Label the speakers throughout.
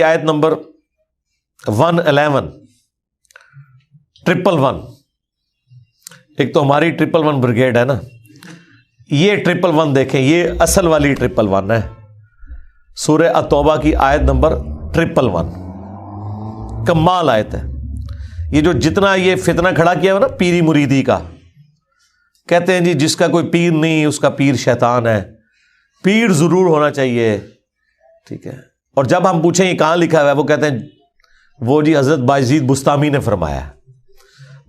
Speaker 1: آیت نمبر 111 111 ایک تو ہماری 111 بریگیڈ ہے نا، یہ 111 دیکھیں، یہ اصل والی 111 ہے، سورہ التوبہ کی آیت نمبر 111 کمال آیت ہے۔ یہ جو جتنا یہ فتنہ کھڑا کیا ہوا نا پیری مریدی کا، کہتے ہیں جی جس کا کوئی پیر نہیں اس کا پیر شیطان ہے، پیر ضرور ہونا چاہیے، ٹھیک ہے۔ اور جب ہم پوچھیں یہ کہاں لکھا ہوا ہے، وہ کہتے ہیں وہ جی حضرت بایزید بستامی نے فرمایا ہے۔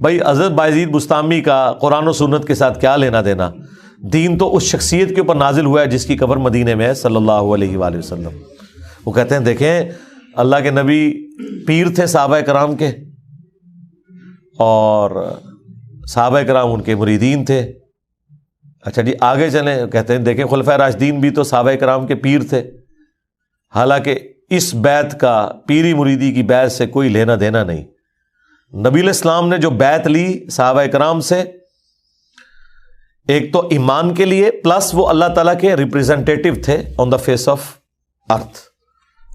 Speaker 1: بھائی حضرت بایزید بستامی کا قرآن و سنت کے ساتھ کیا لینا دینا؟ دین تو اس شخصیت کے اوپر نازل ہوا ہے جس کی قبر مدینے میں ہے صلی اللہ علیہ وآلہ وسلم۔ وہ کہتے ہیں دیکھیں اللہ کے نبی پیر تھے صحابہ کرام کے، اور صحابہ کرام ان کے مریدین تھے۔ اچھا جی آگے چلیں، کہتے ہیں دیکھیں خلفائے راشدین بھی تو صحابہ کرام کے پیر تھے، حالانکہ اس بیعت کا پیری مریدی کی بیعت سے کوئی لینا دینا نہیں۔ نبی علیہ السلام نے جو بیعت لی صحابہ کرام سے، ایک تو ایمان کے لیے، پلس وہ اللہ تعالیٰ کے ریپریزنٹیٹو تھے آن دا فیس آف ارتھ،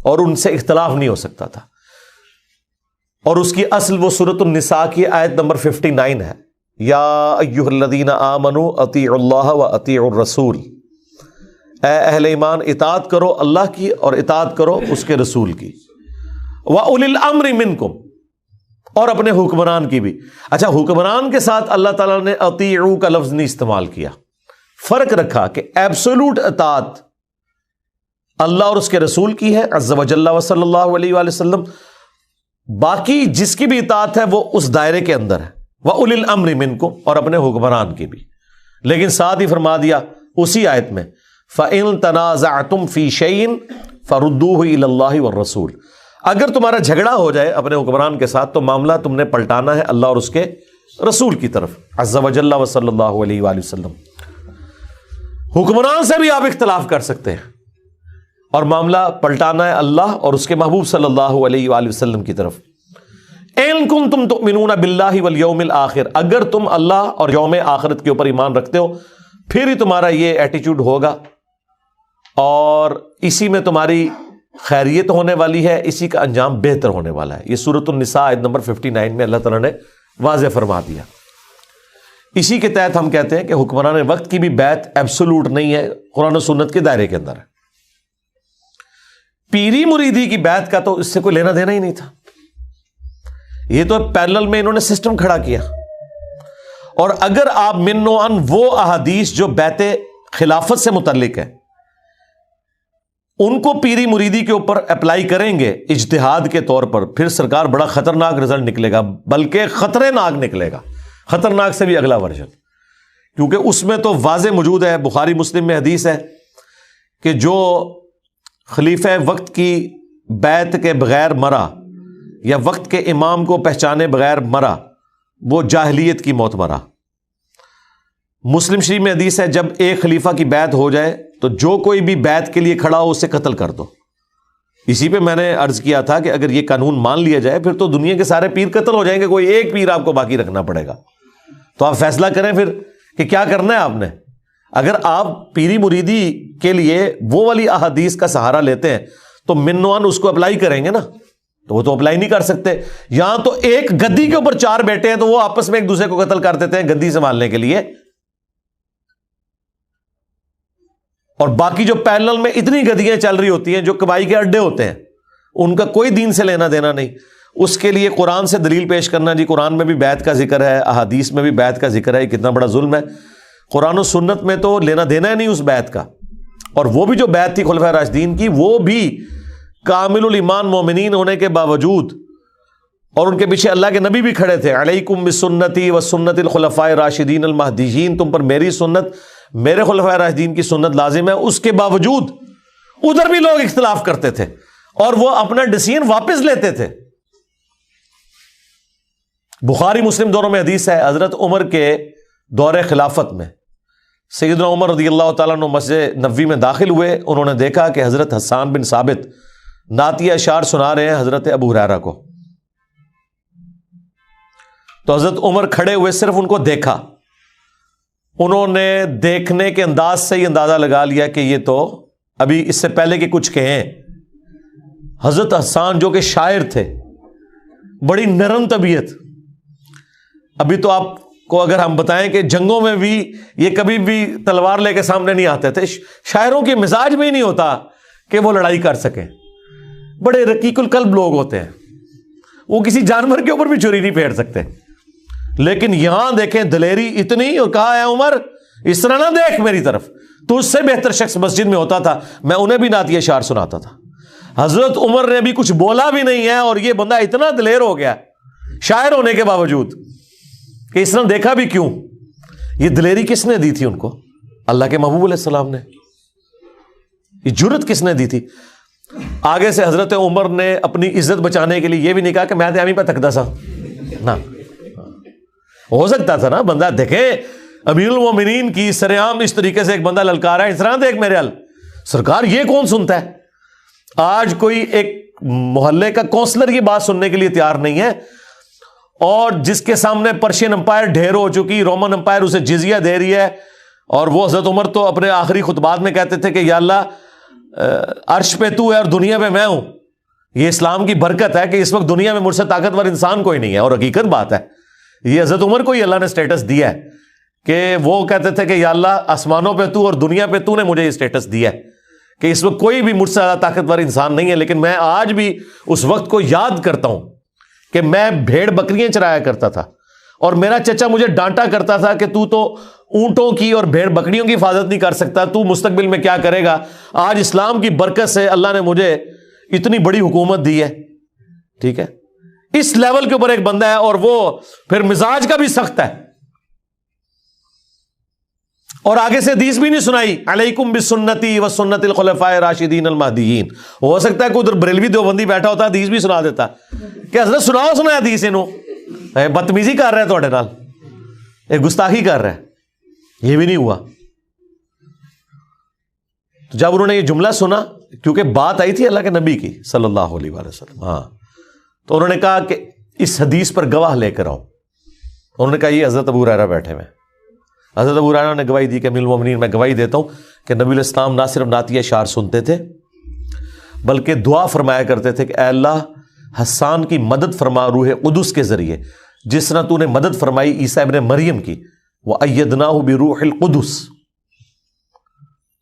Speaker 1: اور ان سے اختلاف نہیں ہو سکتا تھا۔ اور اس کی اصل وہ سورۃ النساء کی آیت نمبر 59 ہے، یا ایھا الذین آمنوا اطیعوا اللہ واطیعوا الرسول، اے اہل ایمان اطاعت کرو اللہ کی اور اطاعت کرو اس کے رسول کی، وَأُولِي الْأَمْرِ مِنْكُمْ، اور اپنے حکمران کی بھی۔ اچھا حکمران کے ساتھ اللہ تعالیٰ نے اطیعوا کا لفظ نہیں استعمال کیا، فرق رکھا کہ ایبسولوٹ اطاعت اللہ اور اس کے رسول کی ہے عز وجل و صلی اللہ علیہ وآلہ وسلم، باقی جس کی بھی اطاعت ہے وہ اس دائرے کے اندر ہے، وَأُولِي الْأَمْرِ مِنْكُمْ، اور اپنے حکمران کی بھی۔ لیکن ساتھ ہی فرما دیا اسی آیت میں فَإِن تَنَازَعْتُمْ فِي شَيْءٍ فَرُدُّوهُ إِلَى اللَّهِ وَالرَّسُولِ، اگر تمہارا جھگڑا ہو جائے اپنے حکمران کے ساتھ تو معاملہ تم نے پلٹانا ہے اللہ اور اس کے رسول کی طرف عز وجل و صلی اللہ علیہ وآلہ وسلم۔ حکمران سے بھی آپ اختلاف کر سکتے ہیں اور معاملہ پلٹانا ہے اللہ اور اس کے محبوب صلی اللہ علیہ وآلہ وسلم کی طرف۔ إِن كُنتُمْ تُؤْمِنُونَ بِاللَّهِ وَالْيَوْمِ الْآخِرِ، اگر تم اللہ اور یوم آخرت کے اوپر ایمان رکھتے ہو پھر ہی تمہارا یہ ایٹیچیوڈ ہوگا، اور اسی میں تمہاری خیریت ہونے والی ہے، اسی کا انجام بہتر ہونے والا ہے۔ یہ سورۃ النساء آیت نمبر 59 میں اللہ تعالیٰ نے واضح فرما دیا۔ اسی کے تحت ہم کہتے ہیں کہ حکمران وقت کی بھی بیعت ایبسولوٹ نہیں ہے، قرآن و سنت کے دائرے کے اندر ہے۔ پیری مریدی کی بیعت کا تو اس سے کوئی لینا دینا ہی نہیں تھا، یہ تو پیرلل میں انہوں نے سسٹم کھڑا کیا۔ اور اگر آپ من و ان وہ احادیث جو بیعت خلافت سے متعلق ہے ان کو پیری مریدی کے اوپر اپلائی کریں گے اجتہاد کے طور پر، پھر سرکار بڑا خطرناک رزلٹ نکلے گا، بلکہ خطرناک نکلے گا، خطرناک سے بھی اگلا ورژن، کیونکہ اس میں تو واضح موجود ہے، بخاری مسلم میں حدیث ہے کہ جو خلیفہ وقت کی بیعت کے بغیر مرا یا وقت کے امام کو پہچانے بغیر مرا وہ جاہلیت کی موت مرا۔ مسلم شریف میں حدیث ہے جب ایک خلیفہ کی بیعت ہو جائے تو جو کوئی بھی بیعت کے لیے کھڑا ہو اسے قتل کر دو۔ اسی پہ میں نے عرض کیا تھا کہ اگر یہ قانون مان لیا جائے پھر تو دنیا کے سارے پیر قتل ہو جائیں گے، کوئی ایک پیر آپ کو باقی رکھنا پڑے گا۔ تو آپ فیصلہ کریں پھر کہ کیا کرنا ہے آپ نے۔ اگر آپ پیری مریدی کے لیے وہ والی احادیث کا سہارا لیتے ہیں تو منوان اس کو اپلائی کریں گے نا، تو وہ تو اپلائی نہیں کر سکتے۔ یہاں تو ایک گدی کے اوپر چار بیٹے ہیں تو وہ آپس میں ایک دوسرے کو قتل کر دیتے ہیں گدی سنبھالنے کے لیے، اور باقی جو پیرلل میں اتنی گدیاں چل رہی ہوتی ہیں جو کبائی کے اڈے ہوتے ہیں ان کا کوئی دین سے لینا دینا نہیں۔ اس کے لیے قرآن سے دلیل پیش کرنا، جی قرآن میں بھی بیعت کا ذکر ہے، احادیث میں بھی بیعت کا ذکر ہے، یہ کتنا بڑا ظلم ہے۔ قرآن و سنت میں تو لینا دینا ہے نہیں اس بیعت کا، اور وہ بھی جو بیعت تھی خلفائے راشدین کی وہ بھی کامل الایمان مومنین ہونے کے باوجود، اور ان کے پیچھے اللہ کے نبی بھی کھڑے تھے، علیکم بسنتی و سنت الخلفاء الراشدین المہدیین، تم پر میری سنت میرے خلفائے راشدین کی سنت لازم ہے۔ اس کے باوجود ادھر بھی لوگ اختلاف کرتے تھے اور وہ اپنا ڈیسیژن واپس لیتے تھے۔ بخاری مسلم دونوں میں حدیث ہے، حضرت عمر کے دور خلافت میں سیدنا عمر رضی اللہ تعالیٰ عنہ مسجد نبوی میں داخل ہوئے، انہوں نے دیکھا کہ حضرت حسان بن ثابت نعتیہ اشعار سنا رہے ہیں حضرت ابو ہریرہ کو، تو حضرت عمر کھڑے ہوئے صرف ان کو دیکھا، انہوں نے دیکھنے کے انداز سے یہ اندازہ لگا لیا کہ یہ تو ابھی اس سے پہلے کہ کچھ کہیں حضرت حسان جو کہ شاعر تھے, بڑی نرم طبیعت. ابھی تو آپ کو اگر ہم بتائیں کہ جنگوں میں بھی یہ کبھی بھی تلوار لے کے سامنے نہیں آتے تھے, شاعروں کے مزاج میں ہی نہیں ہوتا کہ وہ لڑائی کر سکیں. بڑے رقیق القلب لوگ ہوتے ہیں, وہ کسی جانور کے اوپر بھی چھری نہیں پھیر سکتے. لیکن یہاں دیکھیں دلیری اتنی, اور کہا ہے عمر اس طرح نہ دیکھ میری طرف, تو اس سے بہتر شخص مسجد میں ہوتا تھا, میں انہیں بھی نعتیہ اشعار سناتا تھا. حضرت عمر نے بھی کچھ بولا بھی نہیں ہے, اور یہ بندہ اتنا دلیر ہو گیا شاعر ہونے کے باوجود کہ اس نے دیکھا بھی کیوں. یہ دلیری کس نے دی تھی ان کو؟ اللہ کے محبوب علیہ السلام نے. یہ جرت کس نے دی تھی؟ آگے سے حضرت عمر نے اپنی عزت بچانے کے لیے یہ بھی نہیں کہا کہ میں تو پہ تکدا سا نہ. ہو سکتا تھا نا بندہ دیکھے امیر المومنین کی سرعام اس طریقے سے ایک بندہ للکارا ہے, اس طرح دیکھ میرے سرکار یہ کون سنتا ہے. آج کوئی ایک محلے کا کونسلر یہ بات سننے کے لیے تیار نہیں ہے, اور جس کے سامنے پرشین امپائر ڈھیر ہو چکی, رومن امپائر اسے جزیہ دے رہی ہے, اور وہ حضرت عمر تو اپنے آخری خطبات میں کہتے تھے کہ یا اللہ عرش پہ تو ہے اور دنیا پہ میں ہوں. یہ اسلام کی برکت ہے کہ اس وقت دنیا میں مجھ سے طاقتور انسان کوئی نہیں ہے, اور حقیقت بات ہے یہ حضرت عمر کو ہی اللہ نے سٹیٹس دیا ہے کہ وہ کہتے تھے کہ یا اللہ آسمانوں پہ تو اور دنیا پہ تو نے مجھے یہ سٹیٹس دیا ہے کہ اس وقت کوئی بھی مجھ سے زیادہ طاقتور انسان نہیں ہے. لیکن میں آج بھی اس وقت کو یاد کرتا ہوں کہ میں بھیڑ بکریاں چرایا کرتا تھا, اور میرا چچا مجھے ڈانٹا کرتا تھا کہ تو اونٹوں کی اور بھیڑ بکریوں کی حفاظت نہیں کر سکتا, تو مستقبل میں کیا کرے گا. آج اسلام کی برکت سے اللہ نے مجھے اتنی بڑی حکومت دی ہے. ٹھیک ہے, اس لیول کے اوپر ایک بندہ ہے, اور وہ پھر مزاج کا بھی سخت ہے. اور آگے سے حدیث بھی نہیں سنائی, علیکم بسنتی و سنت الخلفاء الراشدین المہدیین. ہو سکتا ہے کوئی ادھر بریلوی دیوبندی بیٹھا ہوتا حدیث بھی سنا دیتا کہ حضرت سنا حدیث انہوں, بدتمیزی کر رہا ہے تھوڑے نال, ایک گستاخی کر رہا ہے. یہ بھی نہیں ہوا. تو جب انہوں نے یہ جملہ سنا, کیونکہ بات آئی تھی اللہ کے نبی کی صلی اللہ علیہ وآلہ وسلم, ہاں, تو انہوں نے کہا کہ اس حدیث پر گواہ لے کر آؤ. انہوں نے کہا یہ حضرت ابو ہریرہ بیٹھے ہوئے. حضرت ابو ہریرہ نے گواہی دی کہ امیر المومنین میں گواہی دیتا ہوں کہ نبی علیہ السلام نہ صرف نعتیہ اشعار سنتے تھے بلکہ دعا فرمایا کرتے تھے کہ اے اللہ حسان کی مدد فرما روح قدس کے ذریعے, جس طرح تو نے مدد فرمائی عیسیٰ ابن مریم کی, وَأَيَّدْنَاهُ بِرُوحِ الْقُدُسِ.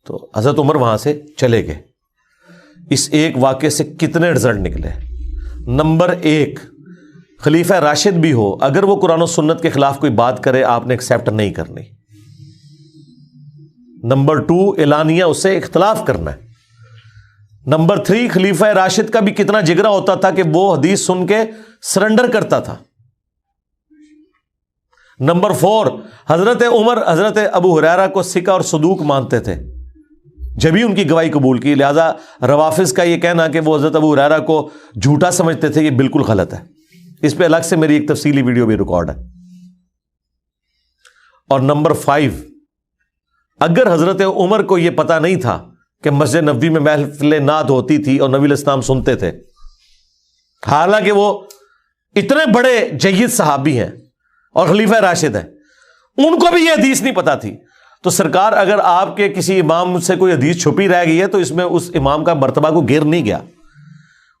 Speaker 1: تو حضرت عمر وہاں سے چلے گئے. اس ایک واقعے سے کتنے رزلٹ نکلے؟ نمبر 1, خلیفہ راشد بھی ہو, اگر وہ قرآن و سنت کے خلاف کوئی بات کرے آپ نے ایکسیپٹ نہیں کرنی. نمبر 2, اعلانیہ اس سے اختلاف کرنا ہے. نمبر 3, خلیفہ راشد کا بھی کتنا جگرا ہوتا تھا کہ وہ حدیث سن کے سرنڈر کرتا تھا. نمبر 4, حضرت عمر حضرت ابو ہریرہ کو ثقہ اور صدوق مانتے تھے, جبھی ان کی گواہی قبول کی. لہذا روافظ کا یہ کہنا کہ وہ حضرت ابو ہریرہ کو جھوٹا سمجھتے تھے یہ بالکل غلط ہے. اس پہ الگ سے میری ایک تفصیلی ویڈیو بھی ریکارڈ ہے. اور نمبر 5, اگر حضرت عمر کو یہ پتا نہیں تھا کہ مسجد نبوی میں محفل نعت ہوتی تھی اور نبی علیہ السلام سنتے تھے, حالانکہ وہ اتنے بڑے جید صحابی ہیں اور خلیفہ راشد ہیں, ان کو بھی یہ حدیث نہیں پتا تھی, تو سرکار اگر آپ کے کسی امام سے کوئی حدیث چھپی رہ گئی ہے تو اس میں اس امام کا مرتبہ کو گر نہیں گیا.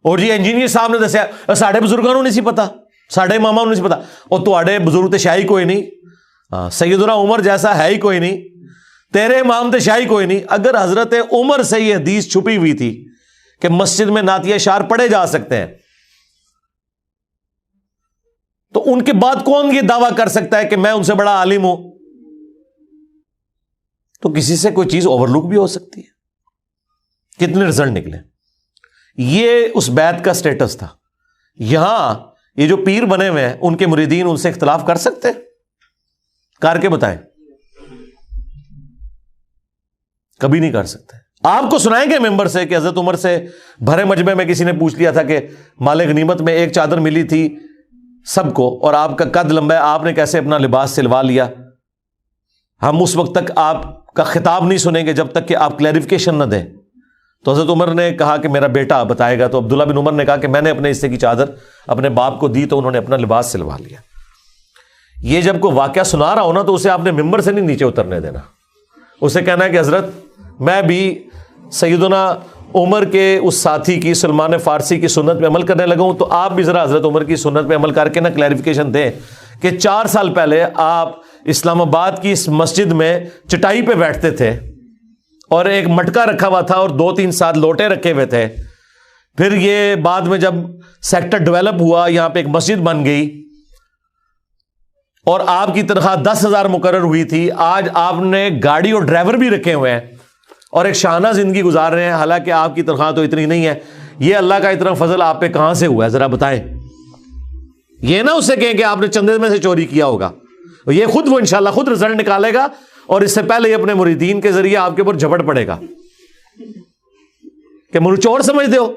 Speaker 1: اور جی انجینئر صاحب نے دسیا ساڑھے بزرگوں نے نہیں سی پتا, ساڑھے اماموں نے نہیں سی پتا, اور تواڈے بزرگ تے شاہی کوئی نہیں, سیدنا عمر جیسا ہے ہی کوئی نہیں, تیرے امام تے شاہی کوئی نہیں. اگر حضرت عمر سے یہ حدیث چھپی ہوئی تھی کہ مسجد میں نعتیہ اشعار پڑھے جا سکتے ہیں, تو ان کے بعد کون یہ دعویٰ کر سکتا ہے کہ میں ان سے بڑا عالم ہوں؟ تو کسی سے کوئی چیز اوور لک بھی ہو سکتی ہے. کتنے رزلٹ نکلے؟ یہ اس بیعت کا سٹیٹس تھا. یہاں یہ جو پیر بنے ہوئے ہیں ان کے مریدین ان سے اختلاف کر سکتے ہیں؟ کر کے بتائیں. کبھی نہیں کر سکتے. آپ کو سنائیں گے ممبر سے کہ حضرت عمر سے بھرے مجمع میں کسی نے پوچھ لیا تھا کہ مال غنیمت میں ایک چادر ملی تھی سب کو, اور آپ کا قد لمبا ہے, آپ نے کیسے اپنا لباس سلوا لیا؟ ہم اس وقت تک آپ کا خطاب نہیں سنیں گے جب تک کہ آپ کلیریفیکیشن نہ دیں. تو حضرت عمر نے کہا کہ میرا بیٹا بتائے گا. تو عبداللہ بن عمر نے کہا کہ میں نے اپنے حصے کی چادر اپنے باپ کو دی تو انہوں نے اپنا لباس سلوا لیا. یہ جب کوئی واقعہ سنا رہا ہو نا تو اسے آپ نے ممبر سے نہیں نیچے اترنے دینا. اسے کہنا ہے کہ حضرت میں بھی سیدنا عمر کے اس ساتھی کی سلمان فارسی کی سنت پہ عمل کرنے لگا ہوں، تو آپ بھی ذرا حضرت عمر کی سنت پہ عمل کر کے نا کلیریفیکیشن دیں کہ 4 سال پہلے آپ اسلام آباد کی اس مسجد میں چٹائی پہ بیٹھتے تھے اور ایک مٹکا رکھا ہوا تھا اور 2-3 7 لوٹے رکھے ہوئے تھے، پھر یہ بعد میں جب سیکٹر ڈیولپ ہوا یہاں پہ ایک مسجد بن گئی اور آپ کی تنخواہ 10,000 مقرر ہوئی تھی، آج آپ نے گاڑی اور ڈرائیور بھی رکھے ہوئے ہیں اور ایک شانہ زندگی گزار رہے ہیں، حالانکہ آپ کی تنخواہ تو اتنی نہیں ہے. یہ اللہ کا اتنا فضل آپ پہ کہاں سے ہوا ہے ذرا بتائیں. یہ نہ اس سے کہیں کہ آپ نے چندے میں سے چوری کیا ہوگا، یہ خود وہ انشاءاللہ خود رزلٹ نکالے گا اور اس سے پہلے ہی اپنے مریدین کے ذریعے آپ کے اوپر جھپٹ پڑے گا کہ منہ چور سمجھتے ہو.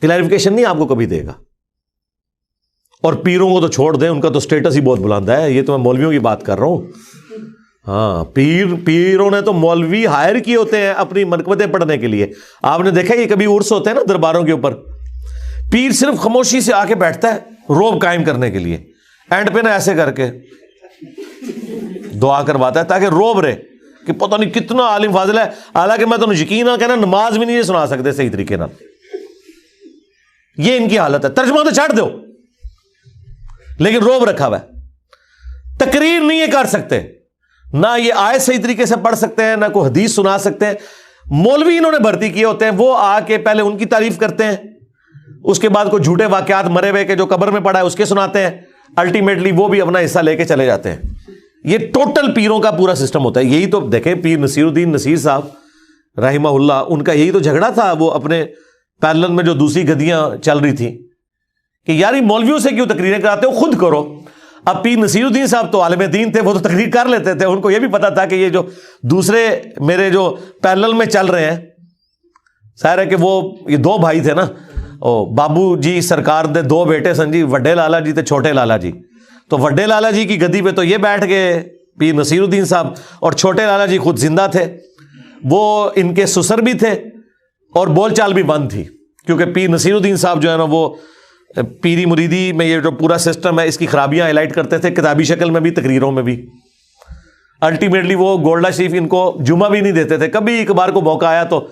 Speaker 1: کلیریفیکیشن نہیں آپ کو کبھی دے گا. اور پیروں کو تو چھوڑ دیں، ان کا تو سٹیٹس ہی بہت بلند ہے. یہ تو میں مولویوں کی بات کر رہا ہوں. ہاں، پیروں نے تو مولوی ہائر کیے ہوتے ہیں اپنی منقبتیں پڑھنے کے لیے. آپ نے دیکھا یہ کبھی عرس ہوتے ہیں نا درباروں کے اوپر، پیر صرف خاموشی سے آ کے بیٹھتا ہے روب قائم کرنے کے لیے، اینڈ پہ نا ایسے کر کے دعا کرواتا ہے تاکہ روب رہے کہ پتہ نہیں کتنا عالم فاضل ہے. حالانکہ میں تمہیں یقین نہ کہنا نماز بھی نہیں سنا سکتے صحیح طریقے نہ. یہ ان کی حالت ہے. ترجمہ تو چھاڑ دو لیکن روب رکھا ہوا ہے. تقریر نہیں یہ کر سکتے، نہ یہ آیت صحیح طریقے سے پڑھ سکتے ہیں، نہ کوئی حدیث سنا سکتے ہیں. مولوی انہوں نے بھرتی کیے ہوتے ہیں، وہ آ کے پہلے ان کی تعریف کرتے ہیں، اس کے بعد کوئی جھوٹے واقعات مرے ہوئے کے جو قبر میں پڑا ہے اس کے سناتے ہیں، الٹیمیٹلی وہ بھی اپنا حصہ لے کے چلے جاتے ہیں. یہ ٹوٹل پیروں کا پورا سسٹم ہوتا ہے. یہی تو دیکھیں پیر نصیر الدین نصیر صاحب رحمہ اللہ، ان کا یہی تو جھگڑا تھا وہ اپنے پیرلل میں جو دوسری گدیاں چل رہی تھیں کہ یار مولویوں سے کیوں تقریریں کراتے ہو، خود کرو. اب پیر نصیر الدین صاحب تو عالم دین تھے، وہ تو تقریر کر لیتے تھے. ان کو یہ بھی پتا تھا کہ یہ جو دوسرے میرے جو پیرلل میں چل رہے ہیں، ظاہر ہے کہ وہ یہ 2 بھائی تھے نا، بابو جی سرکار دے 2 بیٹے سن جی، وڈے لالا جی تے چھوٹے لالا جی. تو وڈے لالا جی کی گدی پہ تو یہ بیٹھ گئے پیر نصیر الدین صاحب، اور چھوٹے لالا جی خود زندہ تھے، وہ ان کے سسر بھی تھے اور بول چال بھی بند تھی، کیونکہ پیر نصیر الدین صاحب جو ہے نا وہ پیری مریدی میں یہ جو پورا سسٹم ہے اس کی خرابیاں ہائی لائٹ کرتے تھے، کتابی شکل میں بھی تقریروں میں بھی. الٹیمیٹلی وہ گولڈا شریف ان کو جمعہ بھی نہیں دیتے تھے. کبھی ایک بار کو موقع آیا تو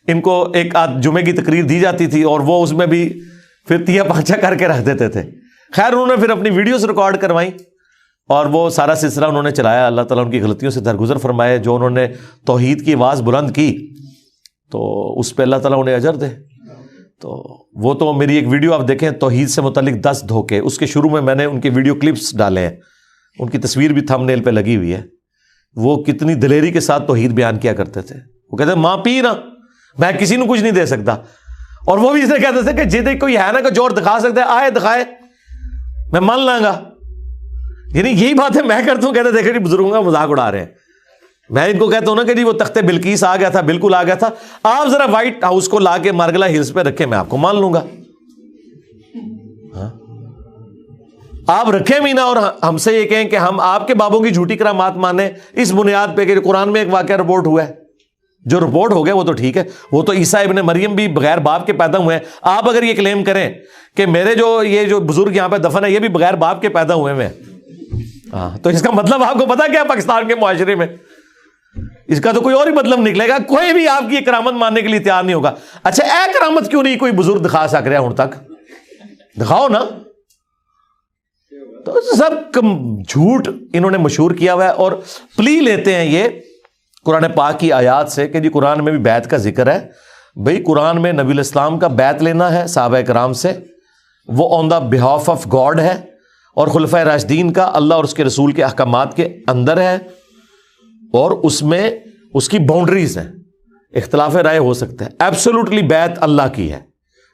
Speaker 1: ان کو ایک آدھ جمعے کی تقریر دی جاتی تھی اور وہ اس میں بھی پھر 3-5 کر کے رکھ دیتے تھے. خیر انہوں نے پھر اپنی ویڈیوز ریکارڈ کروائیں اور وہ سارا سلسلہ انہوں نے چلایا. اللہ تعالیٰ ان کی غلطیوں سے درگزر فرمائے. جو انہوں نے توحید کی آواز بلند کی تو اس پہ اللہ تعالیٰ انہیں اجر دے. تو وہ تو میری ایک ویڈیو آپ دیکھیں توحید سے متعلق 10 دھوکے، اس کے شروع میں نے ان کے ویڈیو کلپس ڈالے ہیں، ان کی تصویر بھی تھمب نیل پہ لگی ہوئی ہے. وہ کتنی دلیری کے ساتھ توحید بیان کیا کرتے تھے. وہ کہتے ہیں ماں پی نا میں کسی کو کچھ نہیں دے سکتا، اور وہ بھی اسے کہتے تھے کہ جی کوئی ہے نا کہ جوڑ دکھا سکتے آئے دکھائے میں مان لاں گا. یعنی یہی بات ہے میں کرتا ہوں. کہتے دیکھیں جی بزرگوں کا مذاق اڑا رہے ہیں. میں ان کو کہتا ہوں نا کہ جی وہ تخت بلقیس آ گیا تھا، بالکل آ گیا تھا. آپ ذرا وائٹ ہاؤس کو لا کے مارگلا ہلز پہ رکھے، میں آپ کو مان لوں گا. آپ رکھیں بھی نہ اور ہم سے یہ کہیں کہ ہم آپ کے بابوں کی جھوٹی کرامات مانیں اس بنیاد پہ کہ قرآن میں ایک واقعہ رپورٹ ہوا ہے. جو رپورٹ ہو گیا وہ تو ٹھیک ہے، وہ تو عیسیٰ ابن مریم بھی بغیر باپ کے پیدا ہوئے ہیں. آپ اگر یہ کلیم کریں کہ میرے یہ جو بزرگ یہاں پہ دفن ہے یہ بھی بغیر باپ کے پیدا ہوئے ہیں، ہاں، تو اس کا مطلب آپ کو پتا کیا پاکستان کے معاشرے میں اس کا تو کوئی اور ہی مطلب نکلے گا. کوئی بھی آپ کی یہ کرامت ماننے کے لیے تیار نہیں ہوگا. اچھا اے کرامت کیوں نہیں کوئی بزرگ دکھا سک رہا ہوں تک؟ دکھاؤ نا. تو سب جھوٹ انہوں نے مشہور کیا ہوا ہے اور پلی لیتے ہیں یہ قرآن پاک کی آیات سے کہ جی قرآن میں بھی بیعت کا ذکر ہے. بھئی قرآن میں نبی الاسلام کا بیعت لینا ہے صحابہ کرام سے، وہ آن دا بہاف آف گاڈ ہے، اور خلفائے راشدین کا اللہ اور اس کے رسول کے احکامات کے اندر ہے، اور اس میں اس کی باؤنڈریز ہیں. اختلاف رائے ہو سکتا ہے. ایبسولوٹلی بیعت اللہ کی ہے.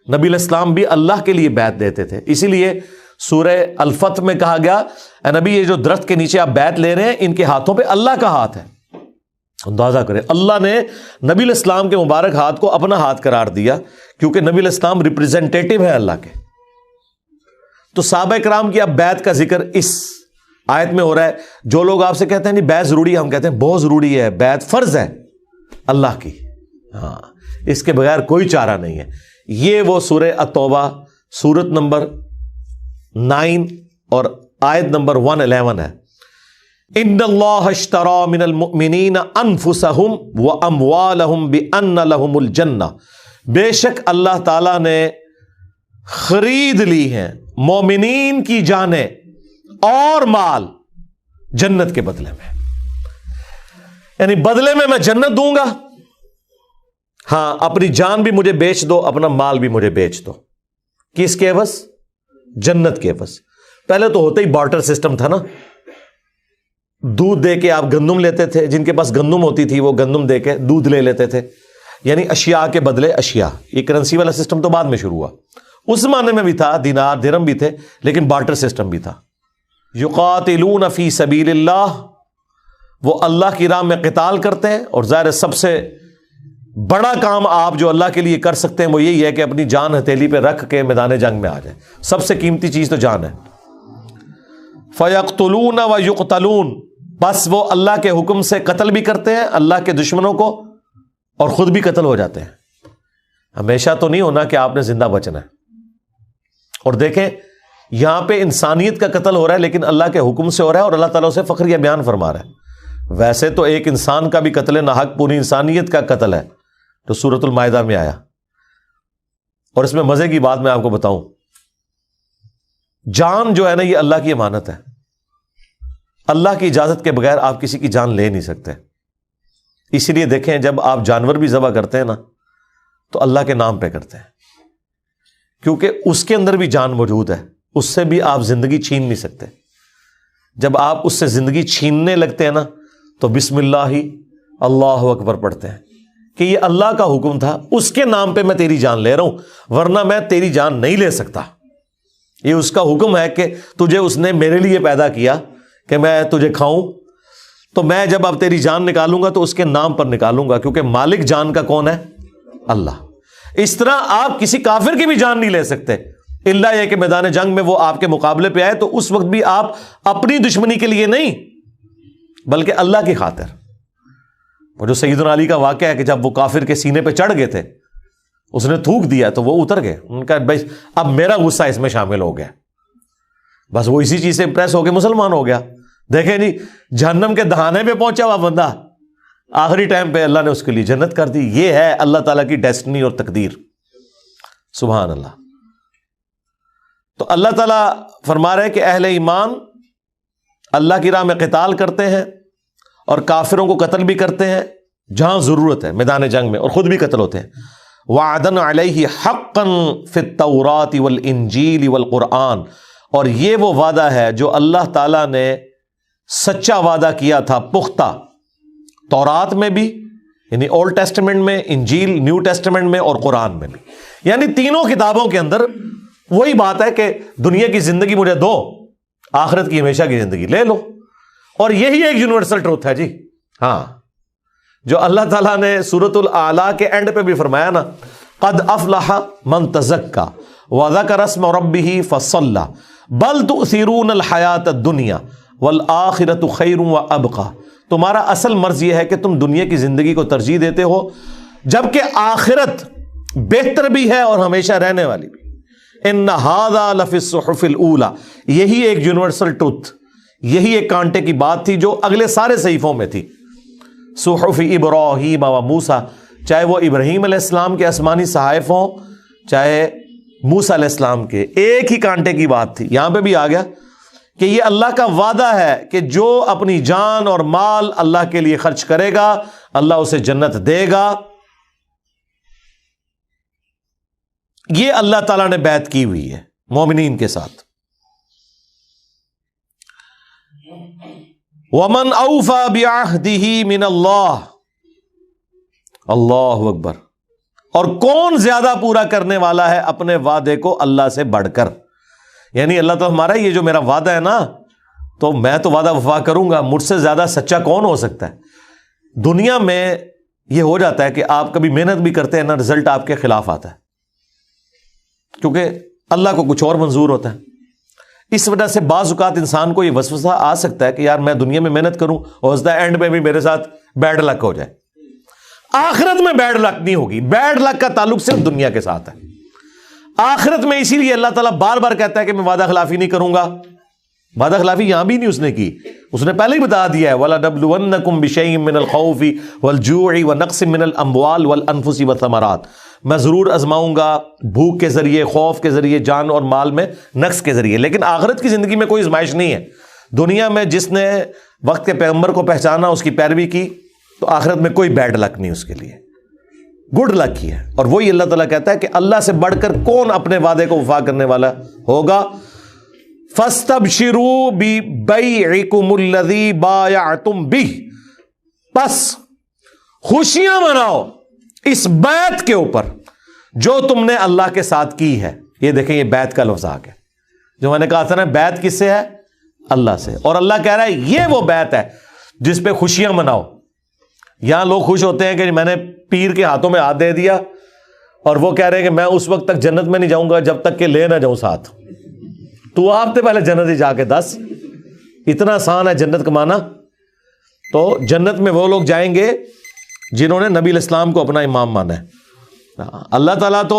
Speaker 1: نبی الاسلام بھی اللہ کے لیے بیعت دیتے تھے. اسی لیے سورہ الفتح میں کہا گیا اے نبی یہ جو درخت کے نیچے آپ بیعت لے رہے ہیں ان کے ہاتھوں پہ اللہ کا ہاتھ ہے. اندازہ کریں اللہ نے نبی الاسلام کے مبارک ہاتھ کو اپنا ہاتھ قرار دیا کیونکہ نبی الاسلام ریپریزنٹیٹو ہے اللہ کے. تو صحابہ کرام کی اب بیعت کا ذکر اس آیت میں ہو رہا ہے. جو لوگ آپ سے کہتے ہیں نہیں بیعت ضروری ہے، ہم کہتے ہیں بہت ضروری ہے. بیعت فرض ہے اللہ کی، ہاں، اس کے بغیر کوئی چارہ نہیں ہے. یہ وہ سورہ التوبہ سورت نمبر 9 اور آیت نمبر 111 ہے. ان اللہ اشترى من المؤمنین انفسهم واموالهم بان لهم الجنہ، بے شک اللہ تعالی نے خرید لی ہیں مومنین کی جانیں اور مال جنت کے بدلے میں، یعنی بدلے میں میں جنت دوں گا، ہاں اپنی جان بھی مجھے بیچ دو، اپنا مال بھی مجھے بیچ دو، کس کے عوض؟ جنت کے عوض۔ پہلے تو ہوتا ہی بارٹر سسٹم تھا نا، دودھ دے کے آپ گندم لیتے تھے، جن کے پاس گندم ہوتی تھی وہ گندم دے کے دودھ لے لیتے تھے، یعنی اشیاء کے بدلے اشیاء۔ یہ کرنسی والا سسٹم تو بعد میں شروع ہوا، اس زمانے میں بھی تھا، دینار درہم بھی تھے، لیکن بارٹر سسٹم بھی تھا۔ یقاتلون فی سبیل اللہ، وہ اللہ کی راہ میں قتال کرتے ہیں، اور ظاہر سب سے بڑا کام آپ جو اللہ کے لیے کر سکتے ہیں وہ یہی ہے کہ اپنی جان ہتھیلی پہ رکھ کے میدان جنگ میں آ جائیں، سب سے قیمتی چیز تو جان ہے۔ فَيَقْتُلُونَ وَيُقْتَلُونَ، بس وہ اللہ کے حکم سے قتل بھی کرتے ہیں اللہ کے دشمنوں کو، اور خود بھی قتل ہو جاتے ہیں۔ ہمیشہ تو نہیں ہونا کہ آپ نے زندہ بچنا ہے۔ اور دیکھیں یہاں پہ انسانیت کا قتل ہو رہا ہے، لیکن اللہ کے حکم سے ہو رہا ہے، اور اللہ تعالیٰ اسے فخریہ بیان فرما رہا ہے۔ ویسے تو ایک انسان کا بھی قتل ناحق پوری انسانیت کا قتل ہے، تو سورۃ المائدہ میں آیا۔ اور اس میں مزے کی بات میں آپ کو بتاؤں، جان جو ہے نا یہ اللہ کی امانت ہے، اللہ کی اجازت کے بغیر آپ کسی کی جان لے نہیں سکتے۔ اسی لیے دیکھیں جب آپ جانور بھی ذبح کرتے ہیں نا تو اللہ کے نام پہ کرتے ہیں، کیونکہ اس کے اندر بھی جان موجود ہے، اس سے بھی آپ زندگی چھین نہیں سکتے۔ جب آپ اس سے زندگی چھیننے لگتے ہیں نا تو بسم اللہ ہی اللہ اکبر پڑھتے ہیں کہ یہ اللہ کا حکم تھا، اس کے نام پہ میں تیری جان لے رہا ہوں، ورنہ میں تیری جان نہیں لے سکتا۔ یہ اس کا حکم ہے کہ تجھے اس نے میرے لیے پیدا کیا کہ میں تجھے کھاؤں، تو میں جب اب تیری جان نکالوں گا تو اس کے نام پر نکالوں گا، کیونکہ مالک جان کا کون ہے؟ اللہ۔ اس طرح آپ کسی کافر کی بھی جان نہیں لے سکتے، الا یہ کہ میدان جنگ میں وہ آپ کے مقابلے پہ آئے تو اس وقت بھی آپ اپنی دشمنی کے لیے نہیں بلکہ اللہ کی خاطر۔ وہ جو سیدنا علی کا واقعہ ہے کہ جب وہ کافر کے سینے پہ چڑھ گئے تھے، اس نے تھوک دیا تو وہ اتر گئے، ان کا بھائی اب میرا غصہ اس میں شامل ہو گیا، بس وہ اسی چیز سے امپریس ہو کے مسلمان ہو گیا۔ دیکھیں جی جہنم کے دہانے پہ پہنچا ہوا بندہ، آخری ٹائم پہ اللہ نے اس کے لیے جنت کر دی۔ یہ ہے اللہ تعالیٰ کی ڈیسٹنی اور تقدیر، سبحان اللہ۔ تو اللہ تعالیٰ فرما رہے کہ اہل ایمان اللہ کی راہ میں قتال کرتے ہیں اور کافروں کو قتل بھی کرتے ہیں جہاں ضرورت ہے میدان جنگ میں، اور خود بھی قتل ہوتے ہیں۔ وعدن علیہ حقا فی التوراۃ والانجیل والقرآن، اور یہ وہ وعدہ ہے جو اللہ تعالیٰ نے سچا وعدہ کیا تھا پختہ، تورات میں بھی یعنی اولڈ ٹیسٹمنٹ میں، انجیل نیو ٹیسٹمنٹ میں، اور قرآن میں بھی، یعنی تینوں کتابوں کے اندر وہی بات ہے کہ دنیا کی زندگی مجھے دو، آخرت کی ہمیشہ کی زندگی لے لو۔ اور یہی ایک یونیورسل ٹروتھ ہے جی، ہاں، جو اللہ تعالیٰ نے سورۃ الاعلیٰ کے اینڈ پہ بھی فرمایا نا، قد افلح من تزکا وذکر اسم ربہ فصلی بل تؤثرون الحیاۃ الدنیا والآخرۃ خیر وابقی۔ تمہارا اصل مرض یہ ہے کہ تم دنیا کی زندگی کو ترجیح دیتے ہو، جبکہ آخرت بہتر بھی ہے اور ہمیشہ رہنے والی بھی۔ ان ھذا لفی الصحف الاولی، یہی ایک یونیورسل ٹروتھ، یہی ایک کانٹے کی بات تھی جو اگلے سارے صحیفوں میں تھی۔ صحف ابراہیم و موسیٰ، چاہے وہ ابراہیم علیہ السلام کے آسمانی صحائف ہوں، چاہے موسیٰ علیہ السلام کے، ایک ہی کانٹے کی بات تھی۔ یہاں پہ بھی آ گیا کہ یہ اللہ کا وعدہ ہے کہ جو اپنی جان اور مال اللہ کے لیے خرچ کرے گا اللہ اسے جنت دے گا۔ یہ اللہ تعالیٰ نے بیعت کی ہوئی ہے مومنین کے ساتھ۔ وَمَنْ أَوْفَى بِعَهْدِهِ مِنَ اللَّهِ، اللہ اکبر۔ اور کون زیادہ پورا کرنے والا ہے اپنے وعدے کو اللہ سے بڑھ کر؟ یعنی اللہ تو ہمارا یہ جو میرا وعدہ ہے نا، تو میں تو وعدہ وفا کروں گا، مجھ سے زیادہ سچا کون ہو سکتا ہے؟ دنیا میں یہ ہو جاتا ہے کہ آپ کبھی محنت بھی کرتے ہیں نا، رزلٹ آپ کے خلاف آتا ہے، کیونکہ اللہ کو کچھ اور منظور ہوتا ہے۔ اس وجہ سے بعض اوقات انسان کو یہ وسوسہ آ سکتا ہے کہ یار میں دنیا میں محنت کروں اور اینڈ میں بھی میرے ساتھ بیڈ لک ہو جائے۔ آخرت میں بیڈ لک نہیں ہوگی، بیڈ لک کا تعلق صرف دنیا کے ساتھ ہے۔ آخرت میں اسی لیے اللہ تعالیٰ بار بار کہتا ہے کہ میں وعدہ خلافی نہیں کروں گا۔ وعدہ خلافی یہاں بھی نہیں اس نے کی، اس نے پہلے ہی بتا دیا ہے وَلَنَبْلُوَنَّكُمْ بِشَيْءٍ مِّنَ الْخَوْفِ وَالْجُوعِ وَنَقْصٍ مِّنَ الْأَمْوَالِ وَالْأَنفُسِ وَالثَّمَرَاتِ، میں ضرور آزماؤں گا بھوک کے ذریعے، خوف کے ذریعے، جان اور مال میں نقص کے ذریعے. لیکن آخرت کی زندگی میں کوئی آزمائش نہیں ہے. دنیا میں جس نے وقت کے پیغمبر کو پہچانا، اس کی پیروی کی، تو آخرت میں کوئی بیڈ لک نہیں اس کے لیے، گڈ لک ہی ہے. اور وہی اللہ تعالیٰ کہتا ہے کہ اللہ سے بڑھ کر کون اپنے وعدے کو وفا کرنے والا ہوگا. فَاسْتَبْشِرُوا بِبَيْعِكُمُ الَّذِي بَايَعْتُمْ بِهِ، پس خوشیاں مناؤ اس بیعت کے اوپر جو تم نے اللہ کے ساتھ کی ہے. یہ دیکھیں، یہ بیعت کا لفظ آ گیا. جو میں نے کہا تھا نا، بیعت کس سے ہے؟ اللہ سے. اور اللہ کہہ رہا ہے یہ وہ بیعت ہے جس پہ خوشیاں مناؤ. یہاں لوگ خوش ہوتے ہیں کہ میں نے پیر کے ہاتھوں میں ہاتھ دے دیا، اور وہ کہہ رہے ہیں کہ میں اس وقت تک جنت میں نہیں جاؤں گا جب تک کہ لے نہ جاؤں ساتھ. تو آپ سے پہلے جنت ہی جا کے دس، اتنا آسان ہے جنت کمانا. تو جنت میں وہ لوگ جائیں گے جنہوں نے نبی الاسلام کو اپنا امام مانا ہے. اللہ تعالیٰ تو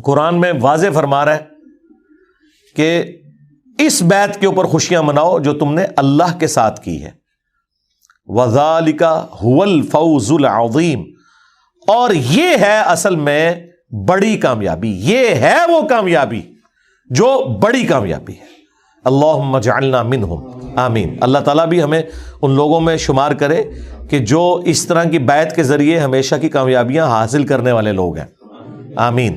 Speaker 1: قرآن میں واضح فرما رہا ہے کہ اس بیعت کے اوپر خوشیاں مناؤ جو تم نے اللہ کے ساتھ کی ہے. وَذَلِكَ هُوَ الْفَوْزُ الْعَظِيمُ، اور یہ ہے اصل میں بڑی کامیابی. یہ ہے وہ کامیابی جو بڑی کامیابی ہے. اللہم اجعلنا منہم، آمین. اللہ تعالیٰ بھی ہمیں ان لوگوں میں شمار کرے کہ جو اس طرح کی بیعت کے ذریعے ہمیشہ کی کامیابیاں حاصل کرنے والے لوگ ہیں. آمین.